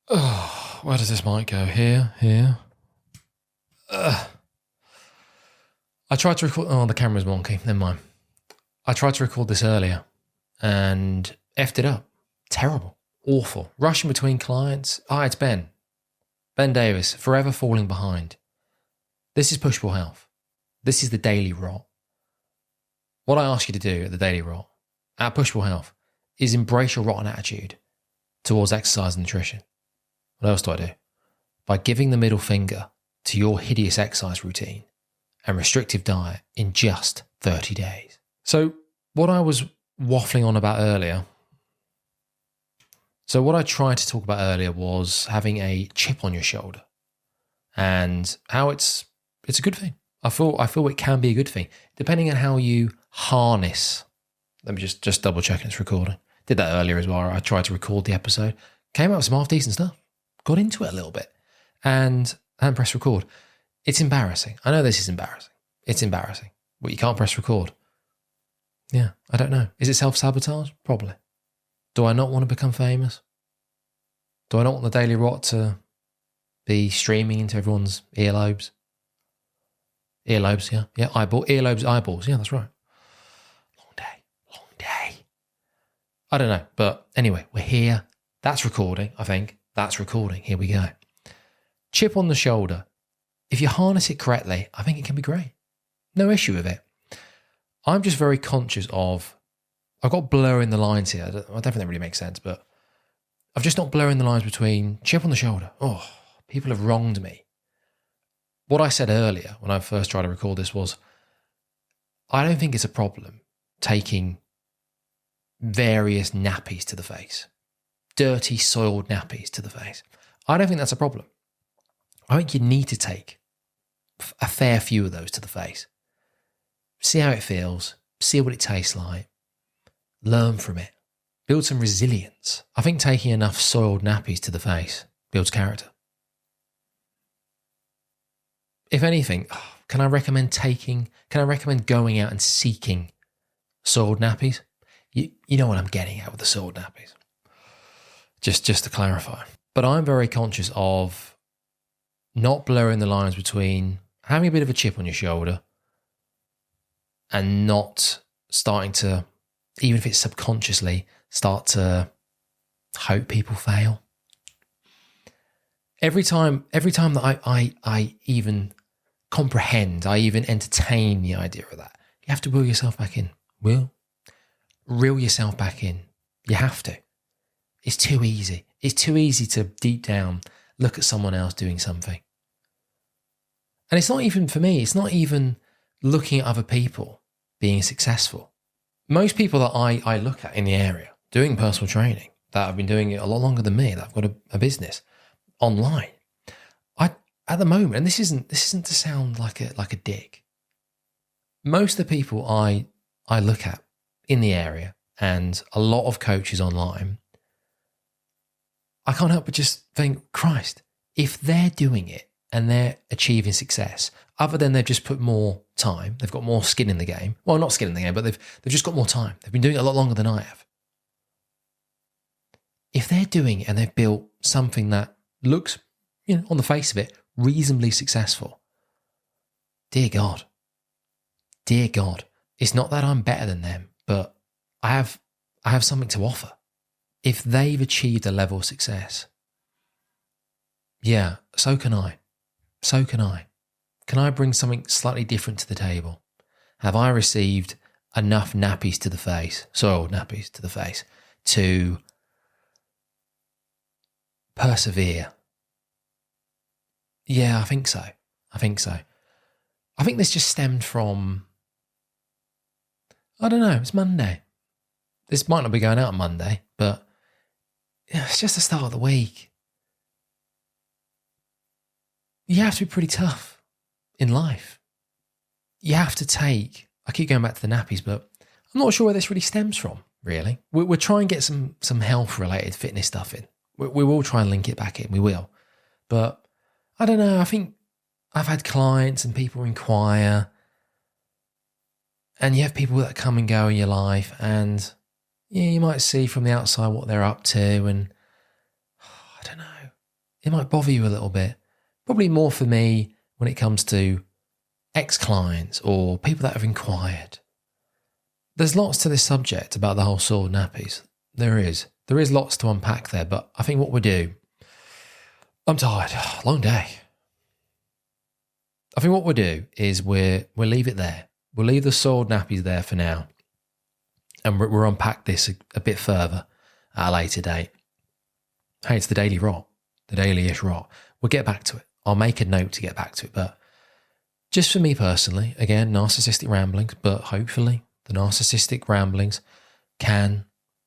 Oh, where does this mic go? Here. I tried to record... Oh, the camera's wonky. Never mind. I tried to record this earlier and effed it up. Terrible. Awful. Rushing between clients. Hi, it's Ben. Ben Davis, forever falling behind. This is Push-Pull Health. This is the Daily Rot. What I ask you to do at the Daily Rot, at Push-Pull Health, is embrace your rotten attitude towards exercise and nutrition. What else do I do? By giving the middle finger to your hideous exercise routine and restrictive diet in just 30 days. So what I was waffling on about earlier, so what I tried to talk about earlier was having a chip on your shoulder and how it's a good thing. I feel it can be a good thing, depending on how you harness. Let me just double check it's recording. Did that earlier as well. I tried to record the episode. Came out with some half decent stuff. Got into it a little bit and pressed record. It's embarrassing. I know this is embarrassing. It's embarrassing. But you can't press record. Yeah, I don't know. Is it self-sabotage? Probably. Do I not want to become famous? Do I not want the Daily Rot to be streaming into everyone's earlobes? Earlobes, yeah. Yeah, earlobes, eyeballs. Yeah, that's right. Long day. I don't know. But anyway, we're here. That's recording, I think. That's recording. Here we go. Chip on the shoulder. If you harness it correctly, I think it can be great. No issue with it. I'm just very conscious of, I've got blurring the lines here. I don't think that really makes sense, but I've just not blurring the lines between chip on the shoulder. Oh, people have wronged me. What I said earlier when I first tried to record this was, I don't think it's a problem taking various nappies to the face. Dirty, soiled nappies to the face. I don't think that's a problem. I think you need to take a fair few of those to the face. See how it feels. See what it tastes like. Learn from it. Build some resilience. I think taking enough soiled nappies to the face builds character. If anything, can I recommend going out and seeking soiled nappies? You know what I'm getting at with the soiled nappies. Just to clarify. But I'm very conscious of not blurring the lines between having a bit of a chip on your shoulder and not starting to, even if it's subconsciously, start to hope people fail. Every time that I even comprehend, I even entertain the idea of that, you have to reel yourself back in. Reel yourself back in. You have to. It's too easy. It's too easy to deep down look at someone else doing something. And it's not even, for me, it's not even looking at other people being successful. Most people that I look at in the area doing personal training, that have been doing it a lot longer than me, that have got a business online, at the moment, and this isn't to sound like a dick, most of the people I look at in the area and a lot of coaches online, I can't help but just think, Christ, if they're doing it and they're achieving success, other than they've just put more time, they've got more skin in the game. Well, not skin in the game, but they've just got more time. They've been doing it a lot longer than I have. If they're doing it and they've built something that looks, on the face of it, reasonably successful, dear God, it's not that I'm better than them, but I have something to offer. If they've achieved a level of success, yeah, so can I. Can I bring something slightly different to the table? Have I received enough nappies to the face, soiled nappies to the face, to persevere? Yeah, I think so. I think this just stemmed from, I don't know, it's Monday. This might not be going out on Monday, but it's just the start of the week. You have to be pretty tough in life. You have to take, I keep going back to the nappies, but I'm not sure where this really stems from, really. We'll try and get some health-related fitness stuff in. We will try and link it back in, we will. But I don't know, I think I've had clients and people inquire, and you have people that come and go in your life, and yeah, you might see from the outside what they're up to, and I don't know. it might bother you a little bit. Probably more for me when it comes to ex-clients or people that have inquired. There's lots to this subject about the whole sword nappies. There is. There is lots to unpack there, but I think what we do, I'm tired. Long day. I think what we'll do is we'll leave it there. We'll leave the sword nappies there for now. And we'll unpack this a bit further at a later date. Hey, it's the daily rot. The daily-ish rot. We'll get back to it. I'll make a note to get back to it. But just for me personally, again, narcissistic ramblings, but hopefully the narcissistic ramblings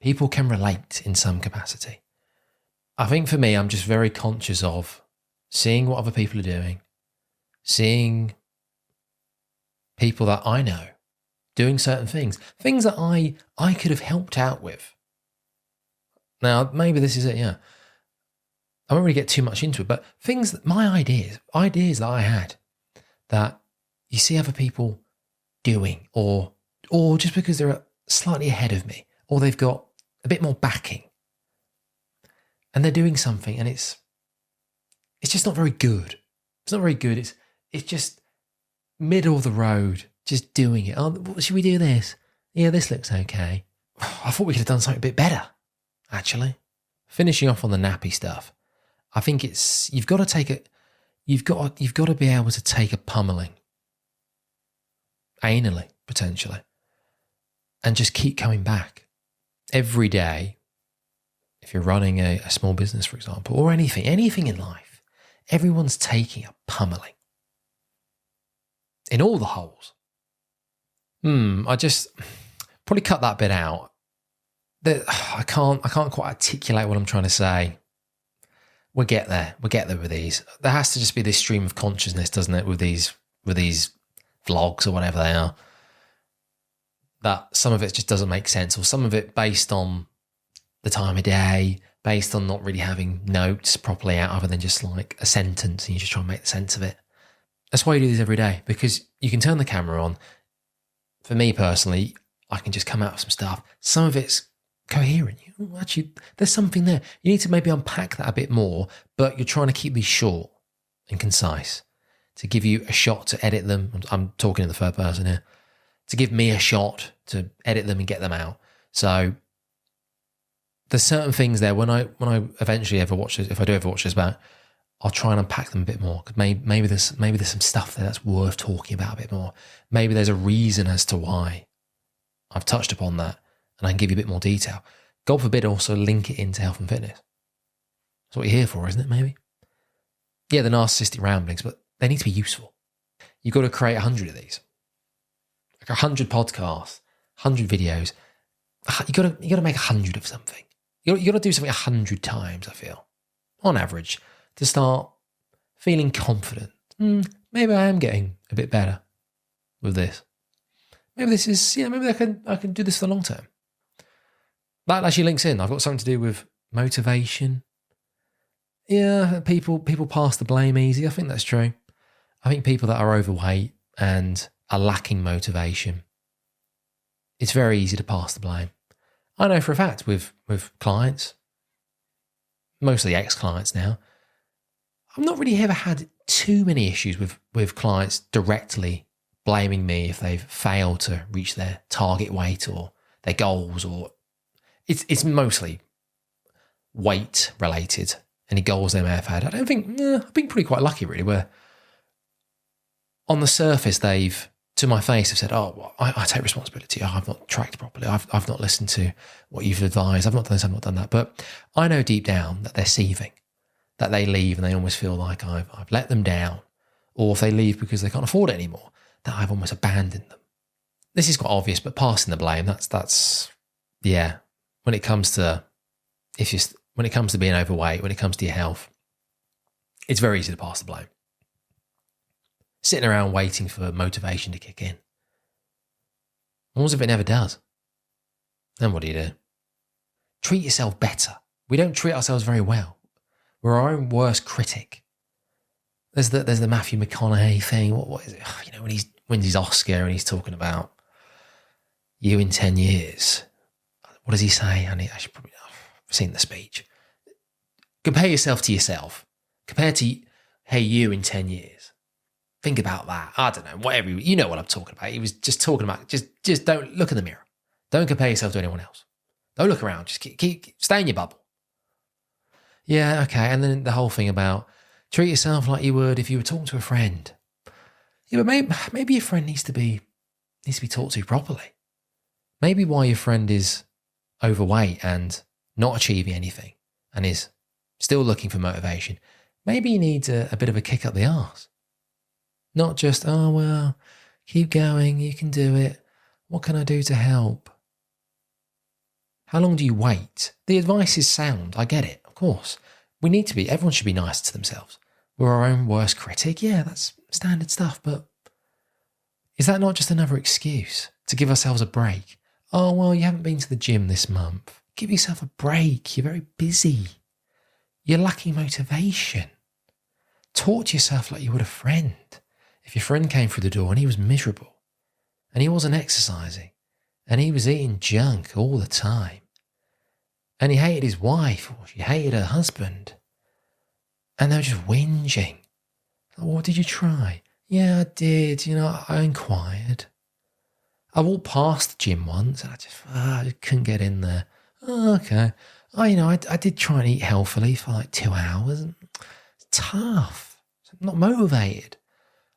people can relate in some capacity. I think for me, I'm just very conscious of seeing what other people are doing, seeing people that I know doing certain things that I could have helped out with. Now, maybe this is it, yeah. I won't really get too much into it, but my ideas that I had that you see other people doing or just because they're slightly ahead of me or they've got a bit more backing and they're doing something and it's just not very good. It's not very good. It's just middle of the road, just doing it. Oh, should we do this? Yeah, this looks okay. I thought we could have done something a bit better, actually. Finishing off on the nappy stuff. I think you've got to be able to take a pummeling anally, potentially, and just keep coming back every day. If you're running a small business, for example, or anything in life, everyone's taking a pummeling in all the holes. I just probably cut that bit out. I can't quite articulate what I'm trying to say. We'll get there with these. There has to just be this stream of consciousness, doesn't it, with these vlogs or whatever they are, that some of it just doesn't make sense, or some of it based on the time of day, based on not really having notes properly out other than just like a sentence and you just try and make sense of it. That's why you do this every day, because you can turn the camera on. For me personally, I can just come out with some stuff. Some of it's coherent. Actually, there's something there. You need to maybe unpack that a bit more, but you're trying to keep these short and concise to give you a shot to edit them. I'm talking in the third person here. To give me a shot to edit them and get them out. So there's certain things there when I eventually ever watch this, if I do ever watch this back, I'll try and unpack them a bit more. Maybe there's some stuff there that's worth talking about a bit more. Maybe there's a reason as to why I've touched upon that, and I can give you a bit more detail. God forbid also link it into health and fitness. That's what you're here for, isn't it, maybe? Yeah, the narcissistic ramblings, but they need to be useful. You've got to create 100 of these. Like 100 podcasts, 100 videos. You got to make 100 of something. You got to do something 100 times, I feel, on average, to start feeling confident. Maybe I am getting a bit better with this. Maybe this is, maybe I can do this for the long term. That actually links in. I've got something to do with motivation. Yeah, people pass the blame easy. I think that's true. I think people that are overweight and are lacking motivation, it's very easy to pass the blame. I know for a fact with clients, mostly ex-clients now, I've not really ever had too many issues with clients directly blaming me if they've failed to reach their target weight or their goals, or it's mostly weight related, any goals they may have had. I don't think, I've been pretty quite lucky really, where on the surface they've, to my face, have said, I take responsibility. I've not tracked properly. I've not listened to what you've advised. I've not done this, I've not done that. But I know deep down that they're seething, that they leave and they almost feel like I've let them down, or if they leave because they can't afford it anymore, that I've almost abandoned them. This is quite obvious, but passing the blame, that's when it comes to being overweight, when it comes to your health, it's very easy to pass the blame. Sitting around waiting for motivation to kick in. And what if it never does? Then what do? Treat yourself better. We don't treat ourselves very well. We're our own worst critic. There's the Matthew McConaughey thing. What is it? When he wins his Oscar and he's talking about you in 10 years. What does he say? I should probably have seen the speech. Compare yourself to yourself. compared to, hey, you in 10 years. Think about that. I don't know, whatever. You know what I'm talking about. He was just talking about, just don't look in the mirror. Don't compare yourself to anyone else. Don't look around. Just keep stay in your bubble. Yeah, okay. And then the whole thing about treat yourself like you would if you were talking to a friend. Yeah, but maybe your friend needs to be talked to properly. Maybe why your friend is overweight and not achieving anything and is still looking for motivation, maybe he needs a bit of a kick up the arse. Not just, oh, well, keep going, you can do it. What can I do to help? How long do you wait? The advice is sound, I get it, of course. Everyone should be nice to themselves. We're our own worst critic. Yeah, that's standard stuff, but is that not just another excuse to give ourselves a break? Oh, well, you haven't been to the gym this month. Give yourself a break. You're very busy. You're lacking motivation. Talk to yourself like you would a friend. If your friend came through the door and he was miserable and he wasn't exercising and he was eating junk all the time and he hated his wife or she hated her husband and they were just whinging. What did you try? Yeah, I did. I inquired. I walked past the gym once and I just couldn't get in there. Oh, okay. I did try and eat healthily for like 2 hours. It's tough. I'm not motivated.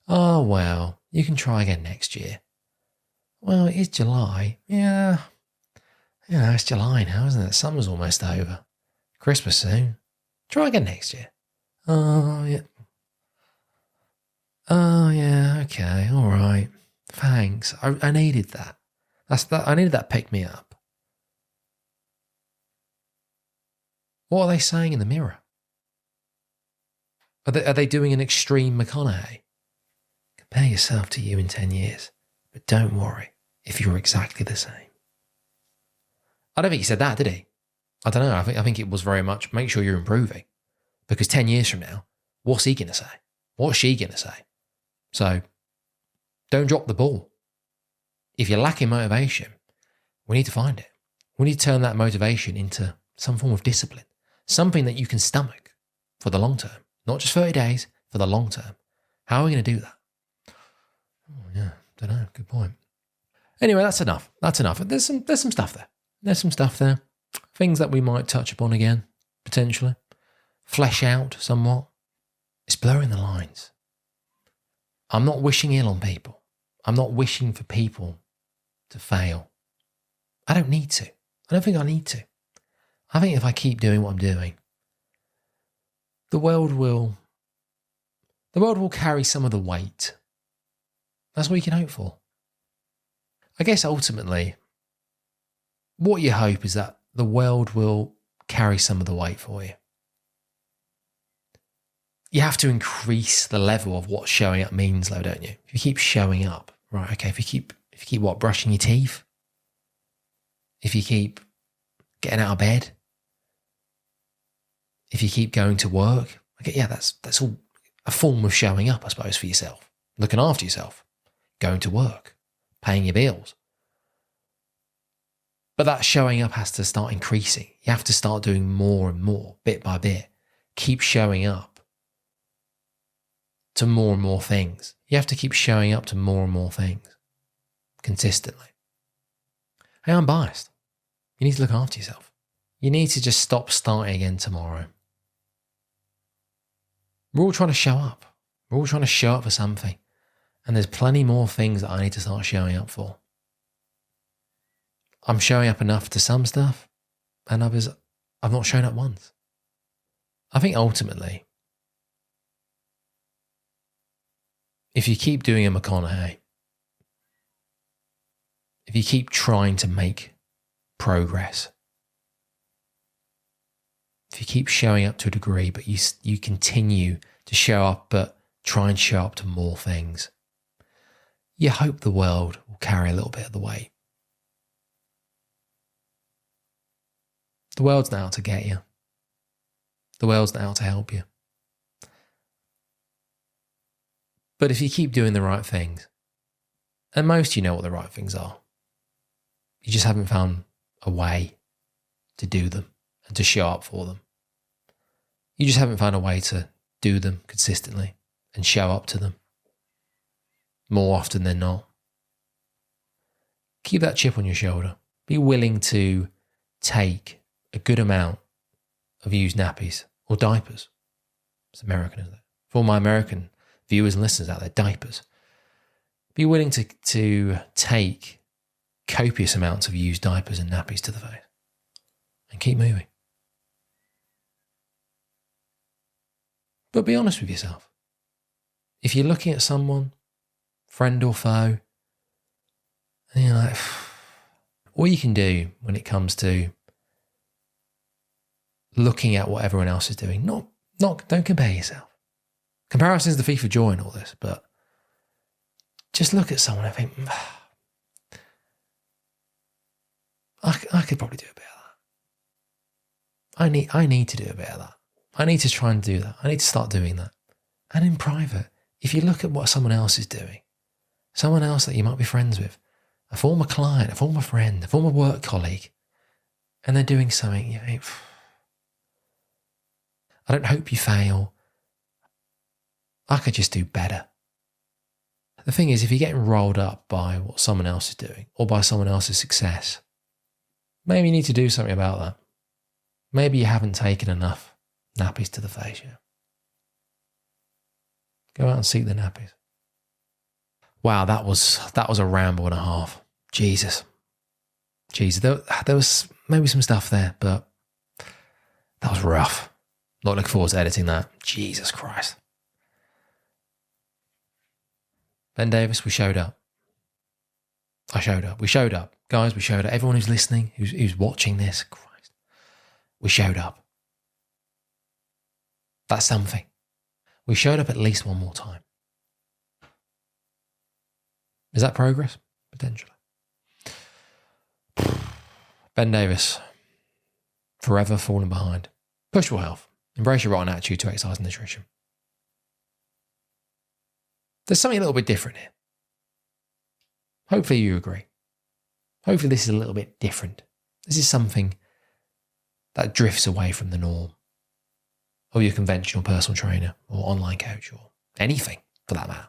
Oh, well, you can try again next year. Well, it is July. Yeah. It's July now, isn't it? Summer's almost over. Christmas soon. Try again next year. Oh, yeah. Oh, yeah, okay, all right. Thanks. I needed that. I needed that pick me up. What are they saying in the mirror? Are they doing an extreme McConaughey? Compare yourself to you in 10 years, but don't worry if you're exactly the same. I don't think he said that, did he? I don't know. I think it was very much make sure you're improving. Because 10 years from now, what's he going to say? What's she going to say? So don't drop the ball. If you're lacking motivation, we need to find it. We need to turn that motivation into some form of discipline, something that you can stomach for the long term, not just 30 days, for the long term. How are we going to do that? Oh, yeah, don't know. Good point. Anyway, that's enough. There's some stuff there. There's some stuff there. Things that we might touch upon again, potentially. Flesh out somewhat. It's blurring the lines. I'm not wishing ill on people. I'm not wishing for people to fail. I don't need to. I don't think I need to. I think if I keep doing what I'm doing, the world will carry some of the weight. That's what you can hope for. I guess ultimately, what you hope is that the world will carry some of the weight for you. You have to increase the level of what showing up means, though, don't you? If you keep showing up, right? Okay. If you keep what, brushing your teeth? If you keep getting out of bed? If you keep going to work? Okay, yeah, that's all a form of showing up, I suppose, for yourself. Looking after yourself, going to work, paying your bills. But that showing up has to start increasing. You have to start doing more and more, bit by bit. Keep showing up to more and more things. You have to keep showing up to more and more things consistently. Hey, I'm biased. You need to look after yourself. You need to just stop starting again tomorrow. We're all trying to show up. We're all trying to show up for something. And there's plenty more things that I need to start showing up for. I'm showing up enough to some stuff, and others I've not shown up once. I think ultimately, if you keep doing a McConaughey, if you keep trying to make progress, if you keep showing up to a degree, but you continue to show up, but try and show up to more things, you hope the world will carry a little bit of the weight. The world's not out to get you. The world's not out to help you. But if you keep doing the right things, and most you know what the right things are, you just haven't found a way to do them and to show up for them. You just haven't found a way to do them consistently and show up to them more often than not. Keep that chip on your shoulder. Be willing to take a good amount of used nappies or diapers. It's American, isn't it? For all my American viewers and listeners out there, diapers. Be willing to take copious amounts of used diapers and nappies to the face and keep moving. But be honest with yourself. If you're looking at someone, friend or foe, and you're like, all you can do when it comes to looking at what everyone else is doing, don't compare yourself. Comparison is the thief of joy in all this, but just look at someone and think, I could probably do a bit of that. I need to do a bit of that. I need to try and do that. I need to start doing that. And in private, if you look at what someone else is doing, someone else that you might be friends with, a former client, a former friend, a former work colleague, and they're doing something, you think, I don't hope you fail. I could just do better. The thing is, if you're getting rolled up by what someone else is doing or by someone else's success, maybe you need to do something about that. Maybe you haven't taken enough nappies to the face yet. Go out and seek the nappies. Wow, that was a ramble and a half. Jesus. There was maybe some stuff there, but that was rough. Not looking forward to editing that. Jesus Christ. Ben Davis, we showed up. I showed up. We showed up. Guys, we showed up. Everyone who's listening, who's watching this, Christ, we showed up. That's something. We showed up at least one more time. Is that progress? Potentially. Ben Davis, forever falling behind. Push for health. Embrace your rotten attitude to exercise and nutrition. There's something a little bit different here. Hopefully you agree. Hopefully this is a little bit different. This is something that drifts away from the norm of your conventional personal trainer or online coach or anything for that matter.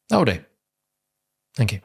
That'll do. Thank you.